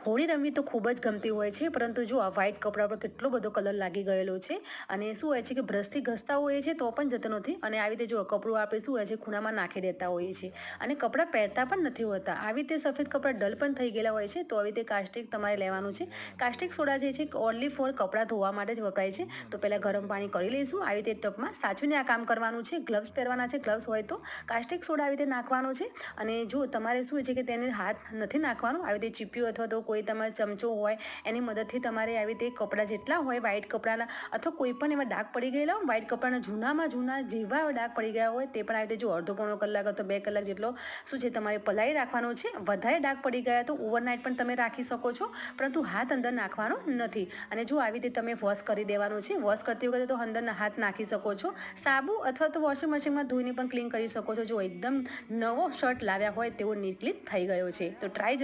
હોળી રમવી તો ખૂબ જ ગમતી હોય છે, પરંતુ જો આ વ્હાઇટ કપડા પર કેટલો બધો કલર લાગી ગયેલો છે અને શું હોય છે કે બ્રશથી ઘસતા હોઈએ છીએ તો પણ જતો નથી અને આવી રીતે જો કપડું આપણે શું હોય છે ખૂણામાં નાખી દેતા હોઈએ છીએ અને કપડાં પહેરતા પણ નથી હોતા. આવી રીતે સફેદ કપડાં ડલ પણ થઈ ગયેલા હોય છે તો આવી રીતે કાસ્ટિક તમારે લેવાનું છે. કાસ્ટિક સોડા જે છે ઓનલી ફોર કપડાં ધોવા માટે જ વપરાય છે. તો પહેલાં ગરમ પાણી કરી લઈશું. આવી રીતે ટબમાં સાચવીને આ કામ કરવાનું છે. ગ્લવ્સ પહેરવાના છે. ગ્લવ્સ હોય તો કાસ્ટિક સોડા આવી રીતે નાખવાનો છે અને જો તમારે શું છે કે તેને હાથ નથી નાખવાનું, આવી રીતે ચીપ્યું અથવા તો કોઈ તમારો ચમચો હોય એની મદદથી તમારે આવી રીતે કપડાં જેટલા હોય વ્હાઇટ કપડાના અથવા કોઈ પણ એવા ડાઘ પડી ગયેલા હોય વ્હાઇટ કપડાના જૂનામાં જૂના જેવા ડાઘ પડી ગયા હોય તે પણ આવી રીતે જો અડધો પોણો કલાક અથવા 2 કલાક જેટલો શું છે તમારે પલાળી રાખવાનો છે. વધારે ડાઘ પડી ગયા તો ઓવરનાઇટ પણ તમે રાખી શકો છો, પરંતુ હાથ અંદર નાખવાનો નથી. અને જો આવી રીતે તમે વોશ કરી દેવાનું છે. વોશ કરતી વખતે તો અંદરના હાથ નાખી શકો છો. સાબુ અથવા તો વોશિંગ મશીનમાં ધોઈને પણ ક્લીન કરી શકો છો. જો એકદમ નવો શર્ટ લાવ્યા હોય તેવો નીટ ક્લીન થઈ ગયો છે. તો ટ્રાય